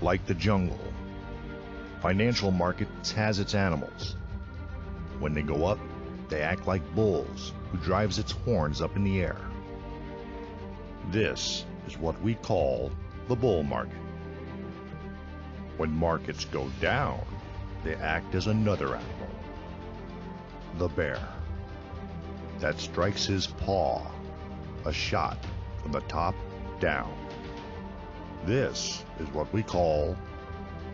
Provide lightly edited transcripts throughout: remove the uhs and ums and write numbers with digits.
Like the jungle, financial markets has its animals. When they go up, they act like bulls who drives its horns up in the air. This is what we call the bull market. When markets go down, they act as another animal, the bear, that strikes his paw, a shot from the top down. This is what we call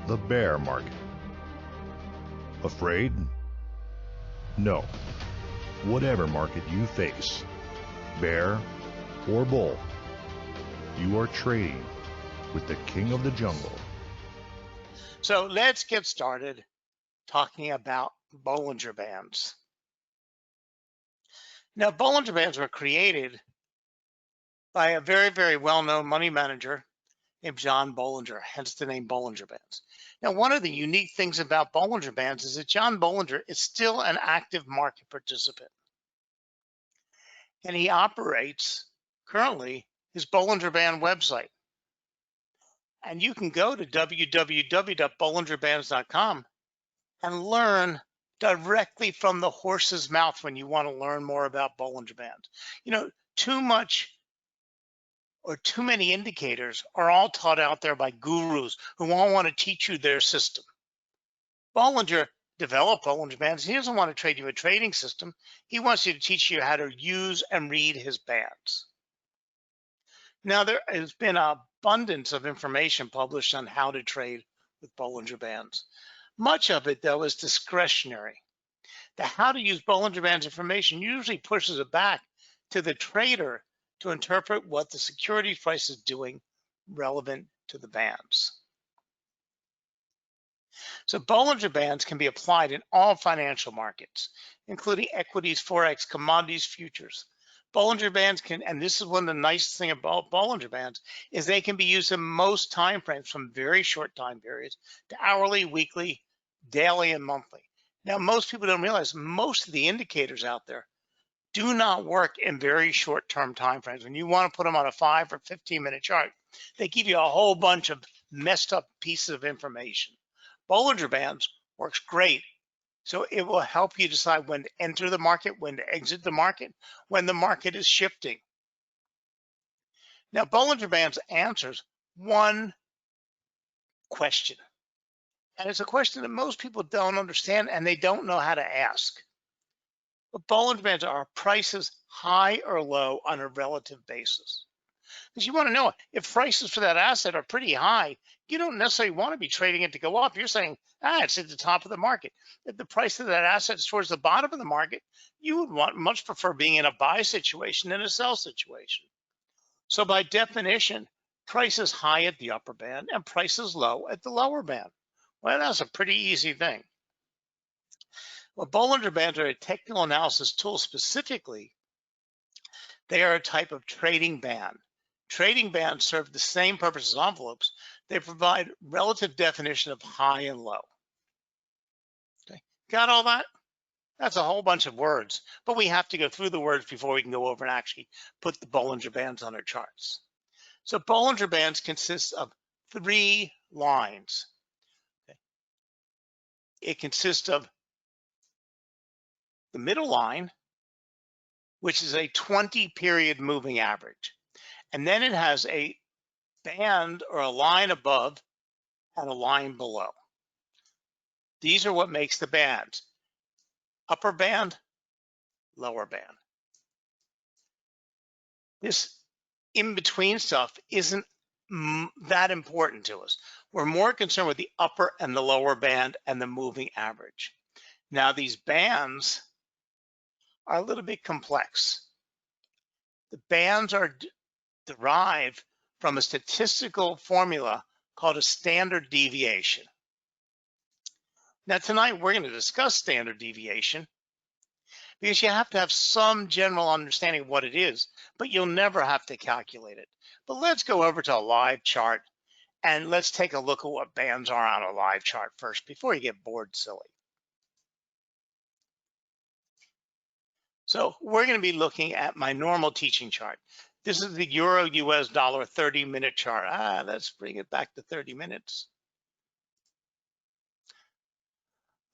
the bear market. Afraid? No. Whatever market you face, bear or bull, you are trading with the king of the jungle. So let's get started talking about Bollinger Bands. Now, Bollinger Bands were created by a very, very well-known money manager named John Bollinger, hence the name Bollinger Bands. Now, one of the unique things about Bollinger Bands is that John Bollinger is still an active market participant. And he operates currently his Bollinger Band website. And you can go to www.bollingerbands.com and learn directly from the horse's mouth when you want to learn more about Bollinger Bands. You know, too much or too many indicators are all taught out there by gurus who all want to teach you their system. Bollinger developed Bollinger Bands. He doesn't want to trade you a trading system. He wants you to teach you how to use and read his bands. Now, there has been an abundance of information published on how to trade with Bollinger Bands. Much of it, though, is discretionary. The how to use Bollinger Bands information usually pushes it back to the trader to interpret what the security price is doing relevant to the bands. So Bollinger Bands can be applied in all financial markets, including equities, Forex, commodities, futures. Bollinger Bands can, and this is one of the nice things about Bollinger Bands, is they can be used in most time frames, from very short time periods to hourly, weekly, daily, and monthly. Now, most people don't realize most of the indicators out there do not work in very short-term time frames. When you want to put them on a 5 or 15-minute chart, they give you a whole bunch of messed up pieces of information. Bollinger Bands works great. So it will help you decide when to enter the market, when to exit the market, when the market is shifting. Now, Bollinger Bands answers one question. And it's a question that most people don't understand and they don't know how to ask. But Bollinger Bands are prices high or low on a relative basis. Because you want to know if prices for that asset are pretty high, you don't necessarily want to be trading it to go up. You're saying, it's at the top of the market. If the price of that asset is towards the bottom of the market, you would much prefer being in a buy situation than a sell situation. So by definition, price is high at the upper band and price is low at the lower band. Well, that's a pretty easy thing. Well, Bollinger Bands are a technical analysis tool. Specifically, they are a type of trading band. Trading bands serve the same purpose as envelopes. They provide relative definition of high and low. Okay. Got all that? That's a whole bunch of words, but we have to go through the words before we can go over and actually put the Bollinger Bands on our charts. So Bollinger Bands consists of 3 lines. Okay. It consists of the middle line, which is a 20-period moving average. And then it has a band or a line above and a line below. These are what makes the bands. Upper band, lower band. This in-between stuff isn't that important to us. We're more concerned with the upper and the lower band and the moving average. Now, these bands are a little bit complex. The bands are derived from a statistical formula called a standard deviation. Now, tonight we're going to discuss standard deviation because you have to have some general understanding of what it is, but you'll never have to calculate it. But let's go over to a live chart and let's take a look at what bands are on a live chart first before you get bored silly. So we're going to be looking at my normal teaching chart. This is the Euro US dollar 30-minute chart. Let's bring it back to 30 minutes.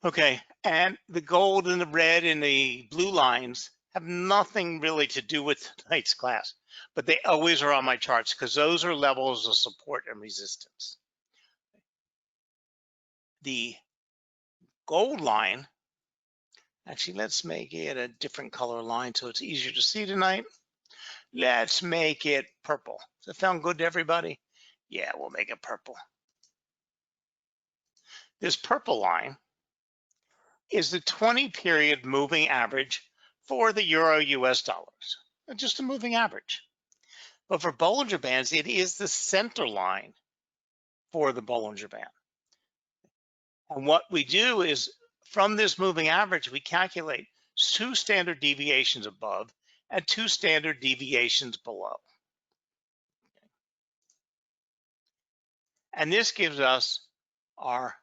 Okay, and the gold and the red and the blue lines have nothing really to do with tonight's class, but they always are on my charts because those are levels of support and resistance. The gold line, actually, let's make it a different color line so it's easier to see tonight. Let's make it purple. Does that sound good to everybody? Yeah, we'll make it purple. This purple line is the 20 period moving average for the euro US dollars. Just a moving average. But for Bollinger Bands, it is the center line for the Bollinger Band. And what we do is from this moving average, we calculate 2 standard deviations above and 2 standard deviations below. And this gives us our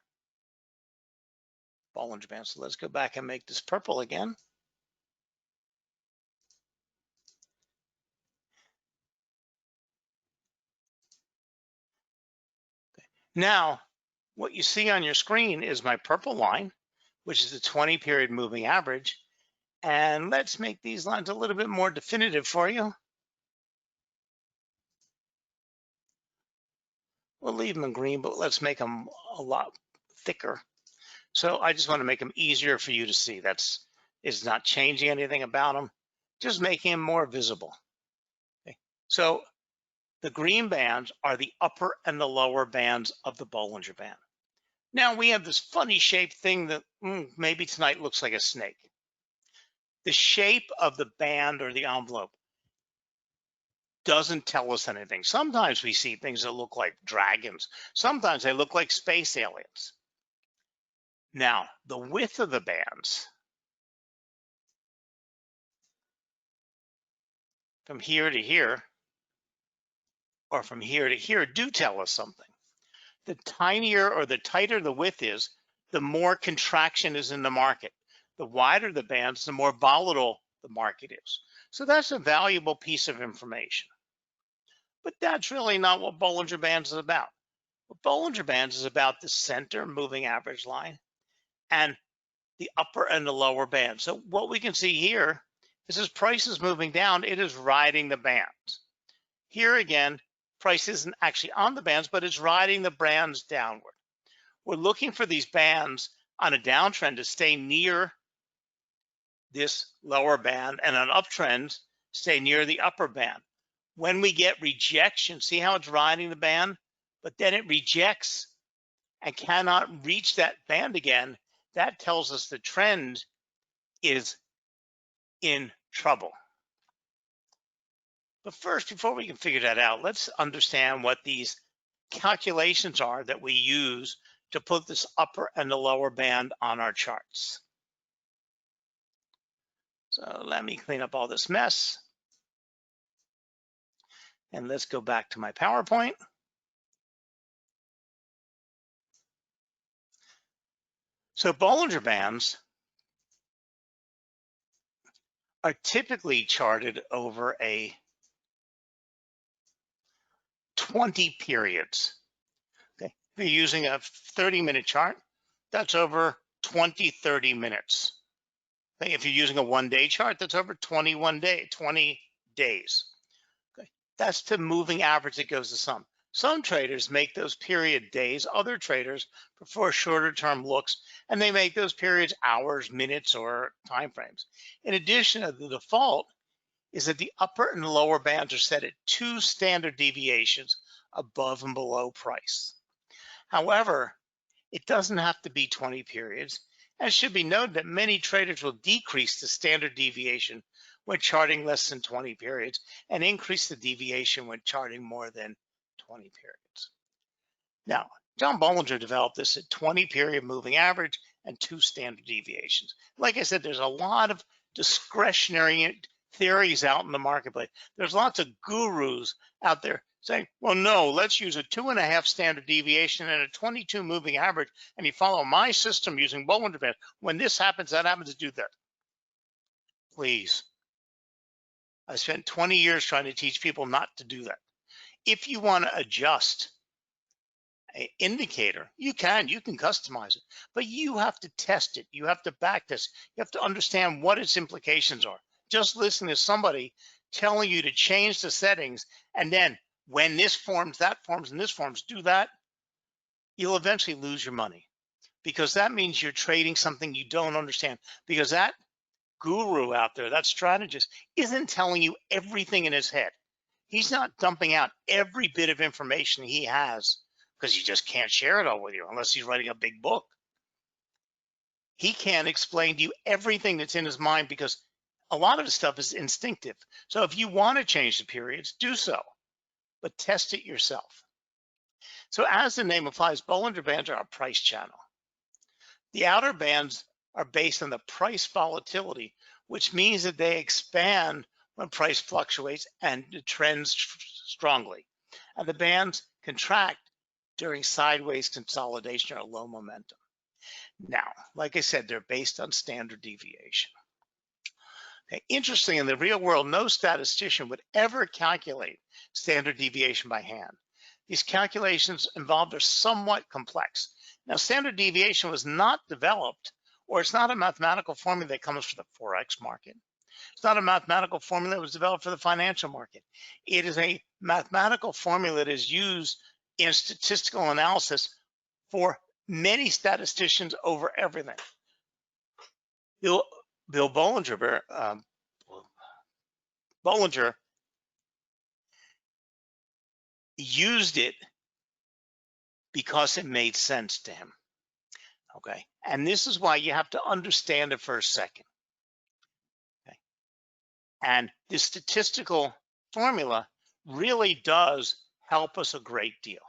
Bollinger Band. So let's go back and make this purple again. Now, what you see on your screen is my purple line, which is the 20 period moving average. And let's make these lines a little bit more definitive for you. We'll leave them in green, but let's make them a lot thicker. So I just want to make them easier for you to see. It's not changing anything about them, just making them more visible. Okay. So the green bands are the upper and the lower bands of the Bollinger Band. Now we have this funny shaped thing that maybe tonight looks like a snake. The shape of the band or the envelope doesn't tell us anything. Sometimes we see things that look like dragons. Sometimes they look like space aliens. Now, the width of the bands from here to here, or from here to here, do tell us something. The tinier or the tighter the width is, the more contraction is in the market. The wider the bands, the more volatile the market is. So that's a valuable piece of information. But that's really not what Bollinger Bands is about. What Bollinger Bands is about the center moving average line and the upper and the lower band. So what we can see here is as price is moving down, it is riding the bands. Here again, price isn't actually on the bands, but it's riding the bands downward. We're looking for these bands on a downtrend to stay near this lower band and on uptrends stay near the upper band. When we get rejection, see how it's riding the band, but then it rejects and cannot reach that band again. That tells us the trend is in trouble. But first, before we can figure that out, let's understand what these calculations are that we use to put this upper and the lower band on our charts. So let me clean up all this mess. And let's go back to my PowerPoint. So Bollinger Bands are typically charted over a 20 periods. Okay, if you're using a 30-minute chart, that's over 20 minutes. Okay, if you're using a one-day chart, that's over 20 days. Okay, that's the moving average that goes to some. Some traders make those period days. Other traders prefer shorter term looks, and they make those periods hours, minutes, or time frames. In addition, the default is that the upper and lower bands are set at 2 standard deviations above and below price. However, it doesn't have to be 20 periods. And it should be noted that many traders will decrease the standard deviation when charting less than 20 periods and increase the deviation when charting more than 20 periods. Now, John Bollinger developed this at 20 period moving average and 2 standard deviations. Like I said, there's a lot of discretionary theories out in the marketplace. There's lots of gurus out there saying, well, no, let's use a 2.5 standard deviation and a 22 moving average, and you follow my system using Bollinger Bands. When this happens, that happens, to do that. Please. I spent 20 years trying to teach people not to do that. If you want to adjust indicator, you can customize it, but you have to test it. You have to back this. You have to understand what its implications are. Just listening to somebody telling you to change the settings, and then when this forms, that forms, and this forms, do that, you'll eventually lose your money, because that means you're trading something you don't understand, because that guru out there, that strategist, isn't telling you everything in his head. He's not dumping out every bit of information he has, because he just can't share it all with you unless he's writing a big book. He can't explain to you everything that's in his mind, because a lot of the stuff is instinctive. So if you want to change the periods, do so, but test it yourself. So as the name implies, Bollinger Bands are a price channel. The outer bands are based on the price volatility, which means that they expand when price fluctuates and trends strongly. And the bands contract during sideways consolidation or low momentum. Now, like I said, they're based on standard deviation. Okay. Interesting, in the real world, no statistician would ever calculate standard deviation by hand. These calculations involved are somewhat complex. Now, standard deviation was not developed, or it's not a mathematical formula that comes from the Forex market. It's not a mathematical formula that was developed for the financial market. It is a mathematical formula that is used in statistical analysis for many statisticians over everything. Bill Bollinger used it because it made sense to him. Okay, and this is why you have to understand it for a second. Okay, and this statistical formula really does help us a great deal.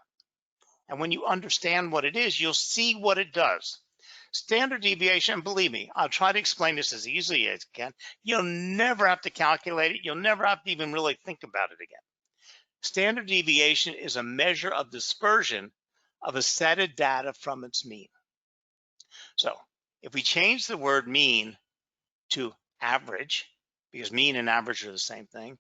And when you understand what it is, you'll see what it does. Standard deviation, believe me, I'll try to explain this as easily as I can. You'll never have to calculate it. You'll never have to even really think about it again. Standard deviation is a measure of dispersion of a set of data from its mean. So if we change the word mean to average, because mean and average are the same thing,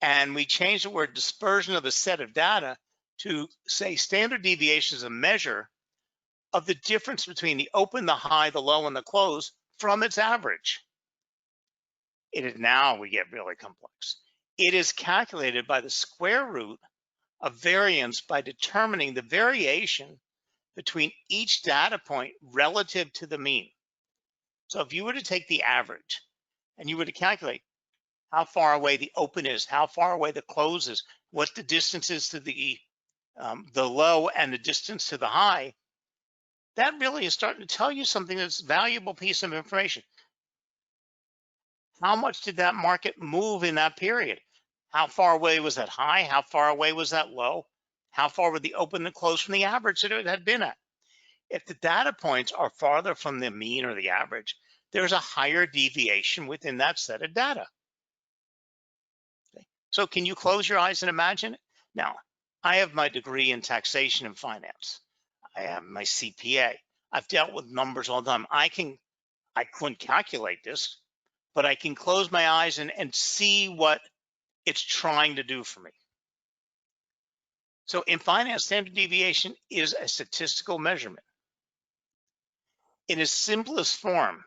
and we change the word dispersion of a set of data to say standard deviation is a measure of the difference between the open, the high, the low, and the close from its average. It is, now we get really complex. It is calculated by the square root of variance by determining the variation between each data point relative to the mean. So if you were to take the average and you were to calculate how far away the open is, how far away the close is, what the distance is to the low and the distance to the high, that really is starting to tell you something that's a valuable piece of information. How much did that market move in that period? How far away was that high? How far away was that low? How far were the open and close from the average that it had been at? If the data points are farther from the mean or the average, there's a higher deviation within that set of data. Okay. So can you close your eyes and imagine it? Now, I have my degree in taxation and finance. I have my CPA. I've dealt with numbers all the time. I couldn't calculate this, but I can close my eyes and see what it's trying to do for me. So in finance, standard deviation is a statistical measurement. In its simplest form,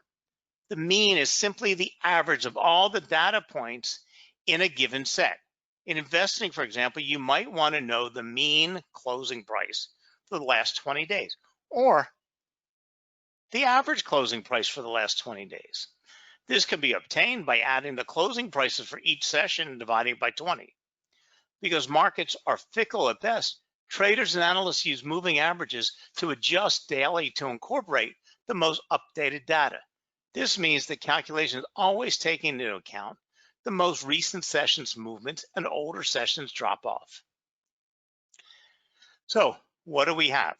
the mean is simply the average of all the data points in a given set. In investing, for example, you might want to know the mean closing price for the last 20 days, or the average closing price for the last 20 days. This can be obtained by adding the closing prices for each session and dividing it by 20. Because markets are fickle at best, traders and analysts use moving averages to adjust daily to incorporate the most updated data. This means the calculation is always taking into account the most recent session's movements and older sessions drop off. So what do we have?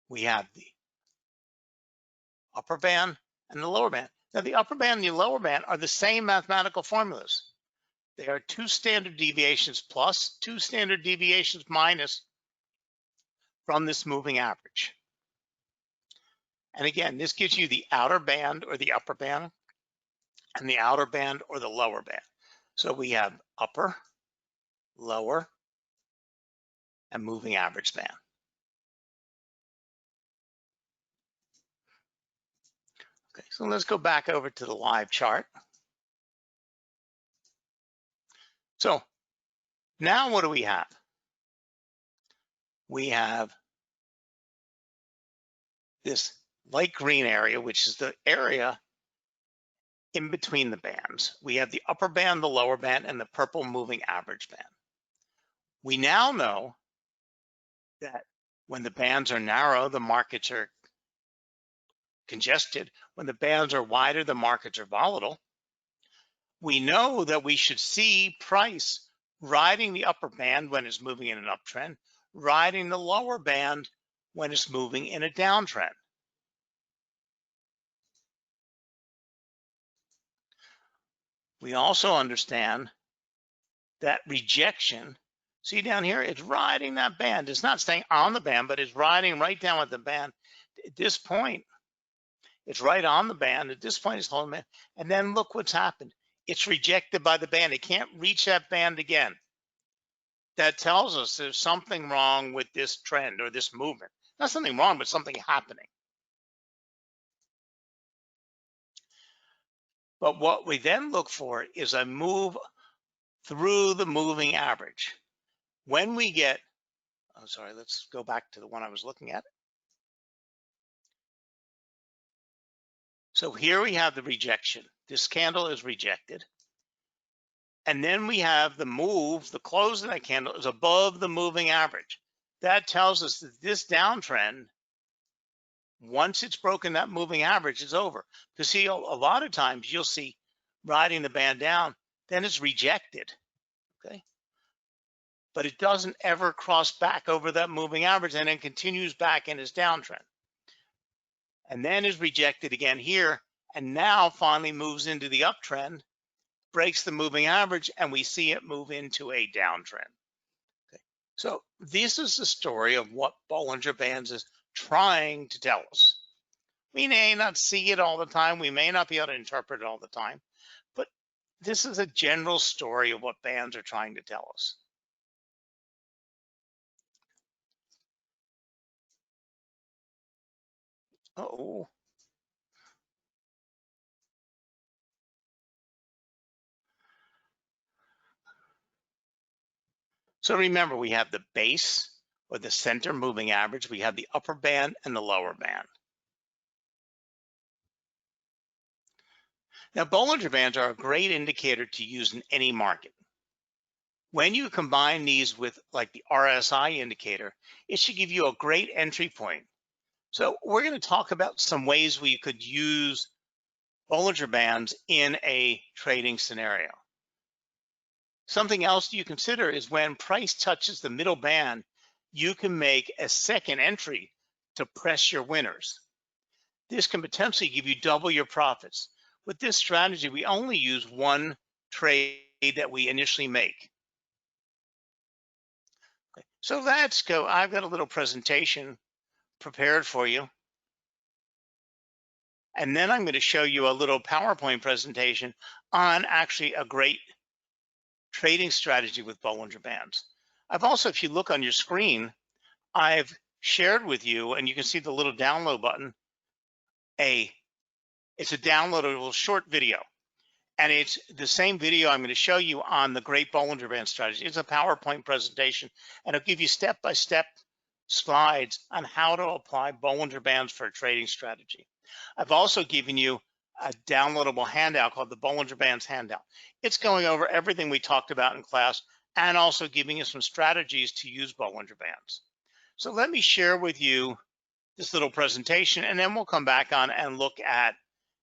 We have the upper band and the lower band. Now the upper band and the lower band are the same mathematical formulas. They are 2 standard deviations plus, 2 standard deviations minus from this moving average. And again, this gives you the outer band or the upper band and the outer band or the lower band. So we have upper, lower, and moving average band. Okay, so let's go back over to the live chart. So now what do we have? We have this light green area, which is the area in between the bands. We have the upper band, the lower band, and the purple moving average band. We now know that when the bands are narrow, the markets are congested. When the bands are wider, the markets are volatile. We know that we should see price riding the upper band when it's moving in an uptrend, riding the lower band when it's moving in a downtrend. We also understand that rejection, see down here, it's riding that band. It's not staying on the band, but it's riding right down with the band. At this point, it's right on the band. At this point, it's holding it. And then look what's happened. It's rejected by the band. It can't reach that band again. That tells us there's something wrong with this trend or this movement. Not something wrong, but something happening. But what we then look for is a move through the moving average. When we get, oh, sorry, let's go back to the one I was looking at. So here we have the rejection. This candle is rejected. And then we have the move, the close of that candle is above the moving average. That tells us that this downtrend, once it's broken that moving average, is over. Because see, a lot of times you'll see riding the band down, then it's rejected, okay? But it doesn't ever cross back over that moving average and then continues back in its downtrend. And then is rejected again here, and now finally moves into the uptrend, breaks the moving average, and we see it move into a downtrend. Okay. So this is the story of what Bollinger Bands is trying to tell us. We may not see it all the time. We may not be able to interpret it all the time, but this is a general story of what bands are trying to tell us. Oh. So remember, we have the base or the center moving average. We have the upper band and the lower band. Now, Bollinger Bands are a great indicator to use in any market. When you combine these with like the RSI indicator, it should give you a great entry point. So we're going to talk about some ways we could use Bollinger Bands in a trading scenario. Something else you consider is when price touches the middle band, you can make a second entry to press your winners. This can potentially give you double your profits. With this strategy, we only use one trade that we initially make. Okay, so let's go. I've got a little presentation prepared for you. And then I'm going to show you a little PowerPoint presentation on actually a great trading strategy with Bollinger Bands. I've also, if you look on your screen, I've shared with you, and you can see the little download button, it's a downloadable short video. And it's the same video I'm going to show you on the great Bollinger Band strategy. It's a PowerPoint presentation, and it'll give you step-by-step slides on how to apply Bollinger Bands for a trading strategy. I've also given you a downloadable handout called the Bollinger Bands handout. It's going over everything we talked about in class and also giving you some strategies to use Bollinger Bands. So let me share with you this little presentation, and then we'll come back on and look at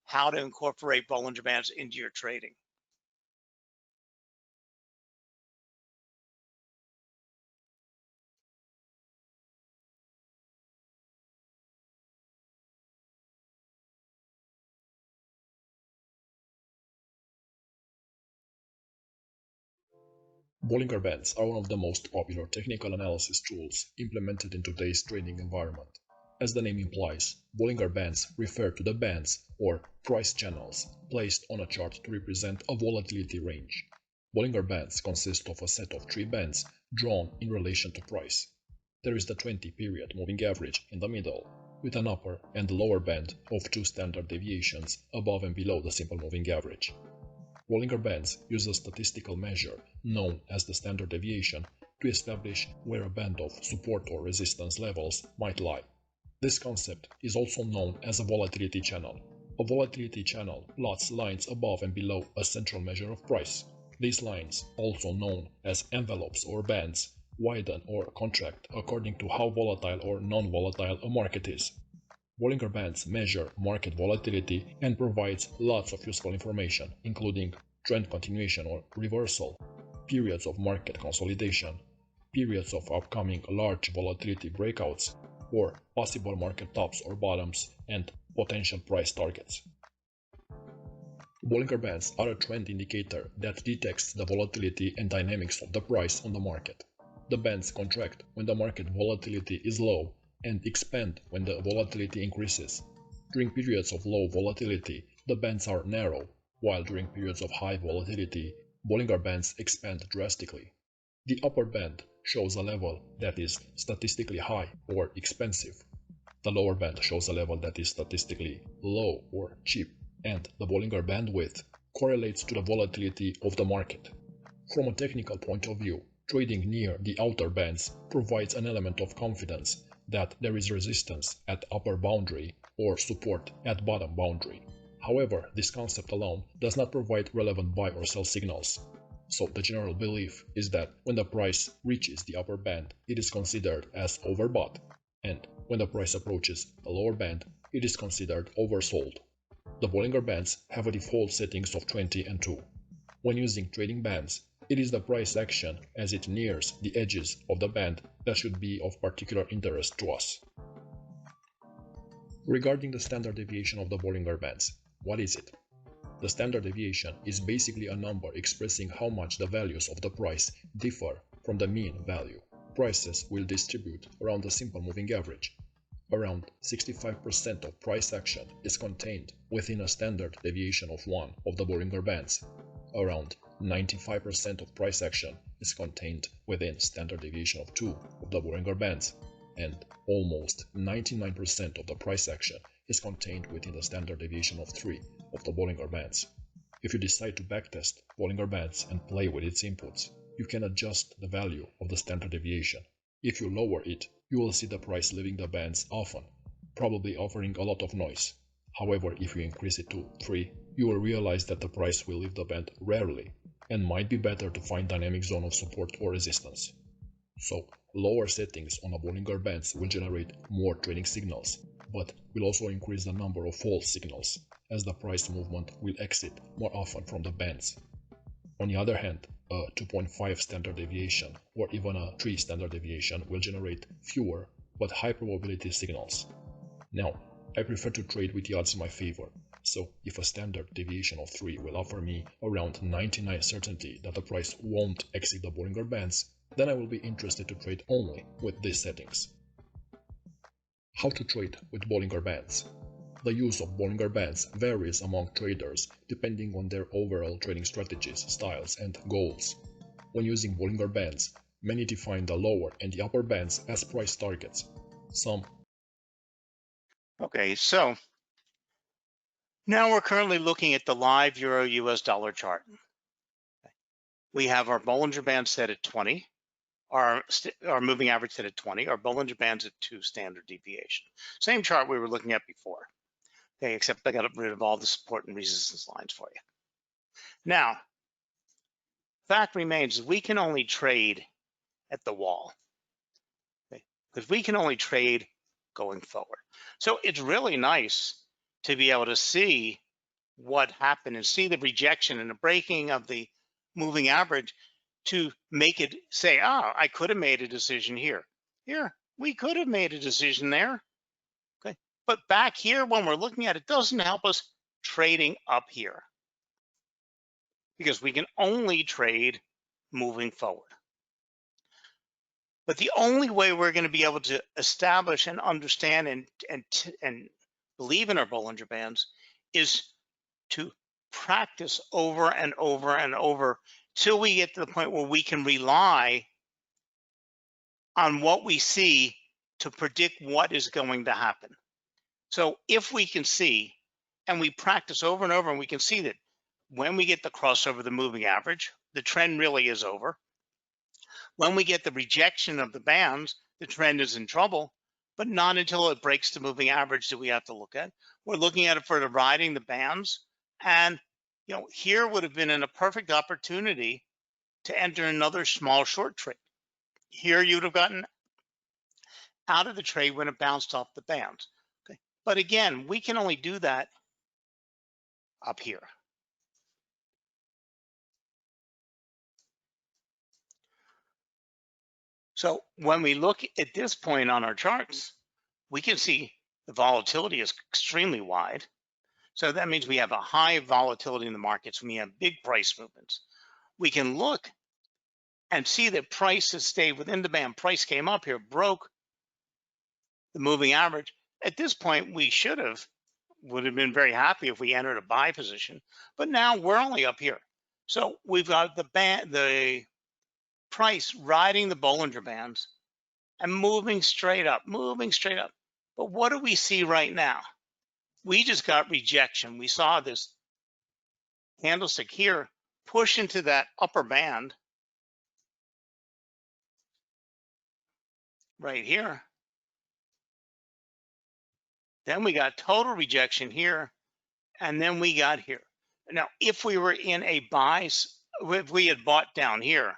how to incorporate Bollinger Bands into your trading. Bollinger Bands are one of the most popular technical analysis tools implemented in today's trading environment. As the name implies, Bollinger Bands refer to the bands or price channels placed on a chart to represent a volatility range. Bollinger Bands consist of a set of three bands drawn in relation to price. There is the 20-period moving average in the middle, with an upper and lower band of 2 standard deviations above and below the simple moving average. Bollinger Bands use a statistical measure known as the standard deviation to establish where a band of support or resistance levels might lie. This concept is also known as a volatility channel. A volatility channel plots lines above and below a central measure of price. These lines, also known as envelopes or bands, widen or contract according to how volatile or non-volatile a market is. Bollinger Bands measure market volatility and provides lots of useful information, including trend continuation or reversal, periods of market consolidation, periods of upcoming large volatility breakouts, or possible market tops or bottoms, and potential price targets. Bollinger Bands are a trend indicator that detects the volatility and dynamics of the price on the market. The bands contract when the market volatility is low and expand when the volatility increases. During periods of low volatility, the bands are narrow, while during periods of high volatility, Bollinger Bands expand drastically. The upper band shows a level that is statistically high or expensive. The lower band shows a level that is statistically low or cheap, and the Bollinger Bandwidth correlates to the volatility of the market. From a technical point of view, trading near the outer bands provides an element of confidence that there is resistance at upper boundary or support at bottom boundary. However, this concept alone does not provide relevant buy or sell signals. So the general belief is that when the price reaches the upper band, it is considered as overbought, and when the price approaches the lower band, it is considered oversold. The Bollinger Bands have a default settings of 20 and 2. When using trading bands, it is the price action as it nears the edges of the band that should be of particular interest to us. Regarding the standard deviation of the Bollinger Bands, what is it? The standard deviation is basically a number expressing how much the values of the price differ from the mean value. Prices will distribute around the simple moving average. Around 65% of price action is contained within a standard deviation of 1 of the Bollinger Bands. Around 95% of price action is contained within standard deviation of 2 of the Bollinger Bands, and almost 99% of the price action is contained within the standard deviation of 3 of the Bollinger Bands. If you decide to backtest Bollinger Bands and play with its inputs, you can adjust the value of the standard deviation. If you lower it, you will see the price leaving the bands often, probably offering a lot of noise. However, if you increase it to 3, you will realize that the price will leave the band rarely, and might be better to find dynamic zone of support or resistance. So, lower settings on a Bollinger Bands will generate more trading signals, but will also increase the number of false signals, as the price movement will exit more often from the bands. On the other hand, a 2.5 standard deviation or even a 3 standard deviation will generate fewer but high probability signals. Now, I prefer to trade with the odds in my favor, so if a standard deviation of 3 will offer me around 99% certainty that the price won't exit the Bollinger Bands, then I will be interested to trade only with these settings. How to trade with Bollinger Bands? The use of Bollinger Bands varies among traders depending on their overall trading strategies, styles, and goals. When using Bollinger Bands, many define the lower and the upper bands as price targets. Okay, so now we're currently looking at the live Euro US dollar chart. We have our Bollinger Band set at 20, our moving average set at 20, our Bollinger Bands at 2 standard deviation. Same chart we were looking at before. Okay, except I got rid of all the support and resistance lines for you. Now, fact remains we can only trade at the wall, okay? Because we can only trade going forward. So it's really nice to be able to see what happened and see the rejection and the breaking of the moving average to make it say, oh, I could have made a decision here. Here, we could have made a decision there. Okay, but back here, when we're looking at it, doesn't help us trading up here because we can only trade moving forward. But the only way we're going to be able to establish and understand and believe in our Bollinger Bands is to practice over and over and over till we get to the point where we can rely on what we see to predict what is going to happen. So if we can see, and we practice over and over, and we can see that when we get the crossover of the moving average, the trend really is over. When we get the rejection of the bands, the trend is in trouble, but not until it breaks the moving average do we have to look at. We're looking at it for the riding the bands. And here would have been a perfect opportunity to enter another small short trade. Here you would have gotten out of the trade when it bounced off the bands. Okay. But again, we can only do that up here. So when we look at this point on our charts, we can see the volatility is extremely wide. So that means we have a high volatility in the markets when we have big price movements. We can look and see that price has stayed within the band. Price came up here, broke the moving average. At this point, we would have been very happy if we entered a buy position, but now we're only up here. So we've got the price riding the Bollinger Bands and moving straight up, moving straight up. But what do we see right now? We just got rejection. We saw this candlestick here push into that upper band right here. Then we got total rejection here, and then we got here. Now, if we were in a buy, if we had bought down here,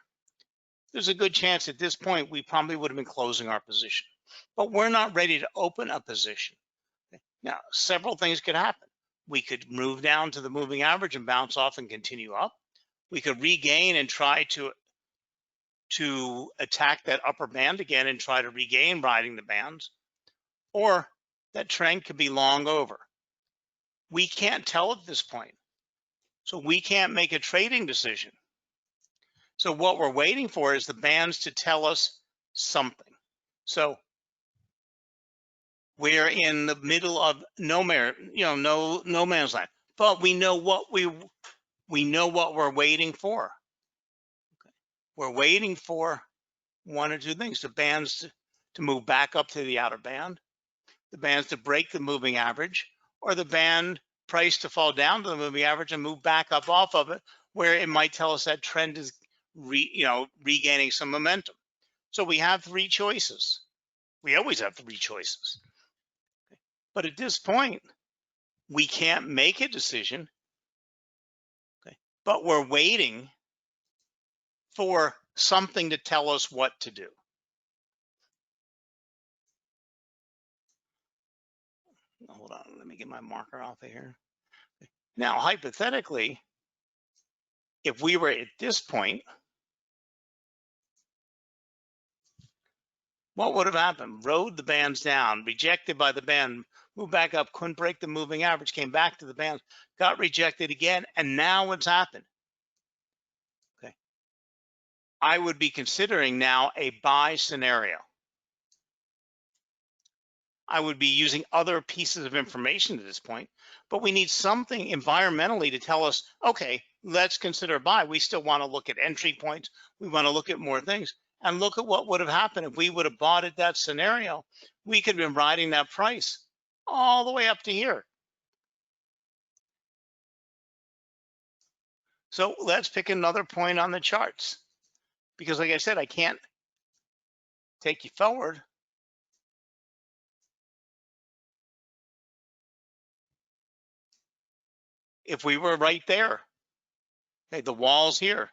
there's a good chance at this point we probably would have been closing our position. But we're not ready to open a position. Now, several things could happen. We could move down to the moving average and bounce off and continue up. We could regain and try to attack that upper band again and try to regain riding the bands, or that trend could be long over. We can't tell at this point. So we can't make a trading decision. So what we're waiting for is the bands to tell us something. So we're in the middle of no man's land, but we know what we're waiting for. Okay. We're waiting for one or two things: the bands to move back up to the outer band, the bands to break the moving average, or the band price to fall down to the moving average and move back up off of it, where it might tell us that trend is regaining some momentum. So we have three choices. We always have three choices. But at this point, we can't make a decision. Okay. But we're waiting for something to tell us what to do. Hold on, let me get my marker off of here. Now, hypothetically, if we were at this point, what would have happened? Rode the bands down, rejected by the band, moved back up, couldn't break the moving average, came back to the bands, got rejected again, and now what's happened? Okay. I would be considering now a buy scenario. I would be using other pieces of information at this point, but we need something environmentally to tell us, okay, let's consider a buy. We still want to look at entry points. We want to look at more things and look at what would have happened if we would have bought at that scenario. We could have been riding that price all the way up to here. So let's pick another point on the charts, because like I said, I can't take you forward. If we were right there, okay, the wall's here.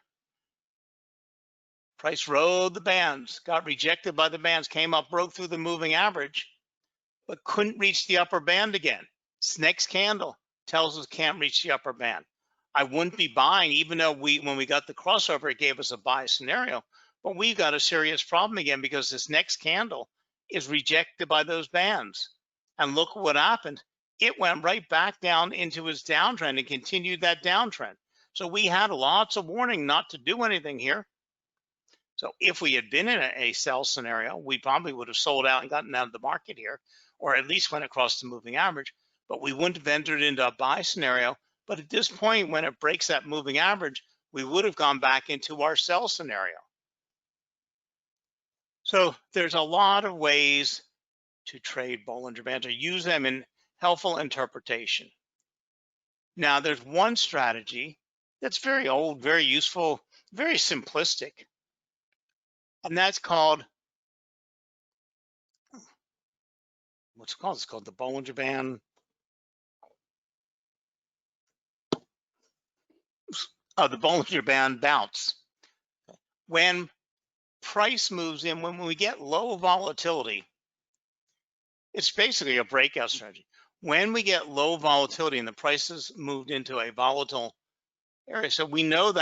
Price rode the bands, got rejected by the bands, came up, broke through the moving average, but couldn't reach the upper band again. This next candle tells us can't reach the upper band. I wouldn't be buying, even though when we got the crossover, it gave us a buy scenario, but we've got a serious problem again because this next candle is rejected by those bands. And look what happened. It went right back down into its downtrend and continued that downtrend. So we had lots of warning not to do anything here. So if we had been in a sell scenario, we probably would have sold out and gotten out of the market here, or at least went across the moving average, but we wouldn't have entered into a buy scenario. But at this point, when it breaks that moving average, we would have gone back into our sell scenario. So there's a lot of ways to trade Bollinger Bands or use them in helpful interpretation. Now, there's one strategy that's very old, very useful, very simplistic, and that's called, what's it called? It's called the Bollinger Band, the Bollinger Band bounce. When price moves in, when we get low volatility, it's basically a breakout strategy. When we get low volatility and the prices moved into a volatile area, so we know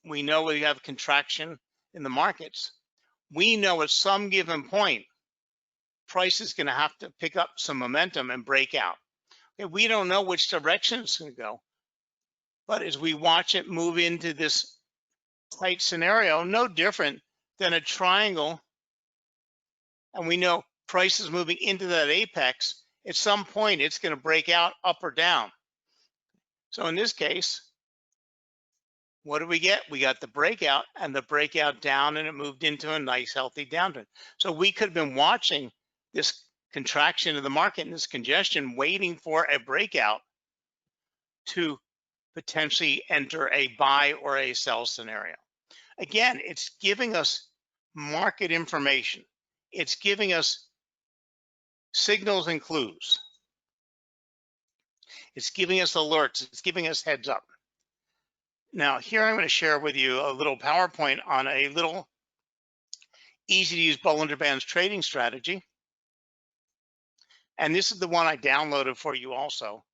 we have contraction in the markets. We know at some given point, price is going to have to pick up some momentum and break out. Okay, we don't know which direction it's going to go, but as we watch it move into this tight scenario, no different than a triangle, and we know price is moving into that apex, at some point it's going to break out up or down. So in this case, what do we get? We got the breakout and the breakout down, and it moved into a nice healthy downtrend. So we could have been watching this contraction of the market and this congestion, waiting for a breakout to potentially enter a buy or a sell scenario. Again, it's giving us market information. It's giving us signals and clues. It's giving us alerts. It's giving us heads up. Now, here I'm going to share with you a little PowerPoint on a little easy to use Bollinger Bands trading strategy. And this is the one I downloaded for you also.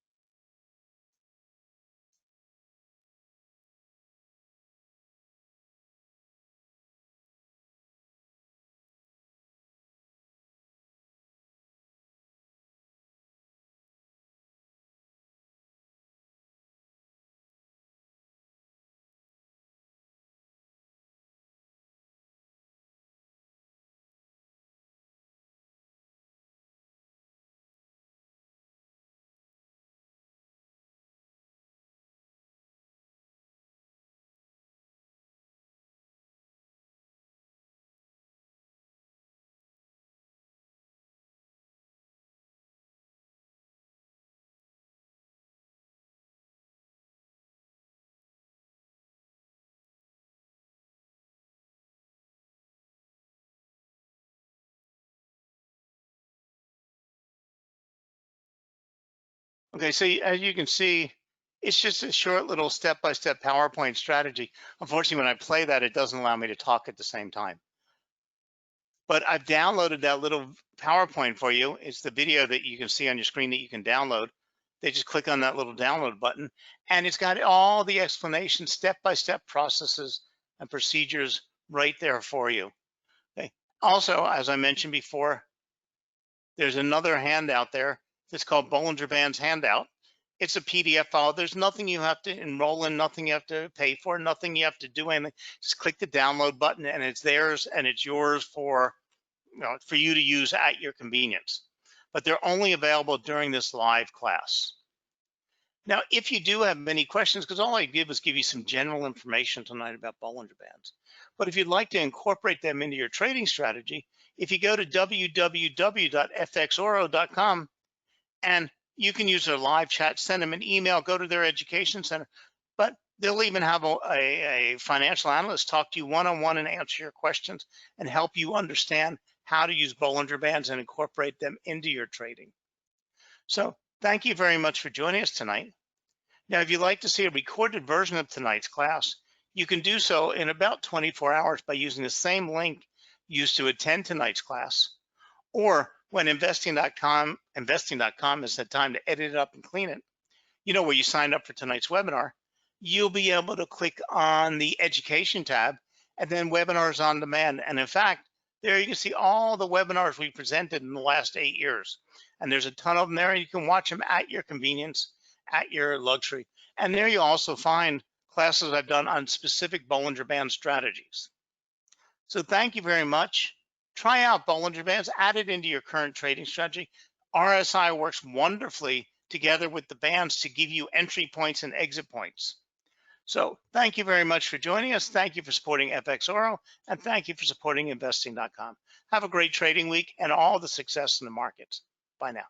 Okay, so as you can see, it's just a short little step-by-step PowerPoint strategy. Unfortunately, when I play that, it doesn't allow me to talk at the same time. But I've downloaded that little PowerPoint for you. It's the video that you can see on your screen that you can download. They just click on that little download button, and it's got all the explanations, step-by-step processes and procedures right there for you. Okay. Also, as I mentioned before, there's another handout there that's called Bollinger Bands Handout. It's a PDF file. There's nothing you have to enroll in, nothing you have to pay for, nothing you have to do anything. Just click the download button and it's theirs and it's yours for you to use at your convenience. But they're only available during this live class. Now, if you do have many questions, because all I did was give you some general information tonight about Bollinger Bands, but if you'd like to incorporate them into your trading strategy, if you go to www.fxoro.com, and you can use their live chat, send them an email, go to their education center, but they'll even have a financial analyst talk to you one-on-one and answer your questions and help you understand how to use Bollinger Bands and incorporate them into your trading. So thank you very much for joining us tonight. Now, if you'd like to see a recorded version of tonight's class, you can do so in about 24 hours by using the same link used to attend tonight's class, or when investing.com has had time to edit it up and clean it, where you signed up for tonight's webinar, you'll be able to click on the education tab and then webinars on demand. And in fact, there you can see all the webinars we presented in the last 8 years. And there's a ton of them there, and you can watch them at your convenience, at your luxury. And there you also find classes I've done on specific Bollinger Band strategies. So thank you very much. Try out Bollinger Bands, add it into your current trading strategy. RSI works wonderfully together with the bands to give you entry points and exit points. So thank you very much for joining us. Thank you for supporting FX Oro, and thank you for supporting investing.com. Have a great trading week and all the success in the markets. Bye now.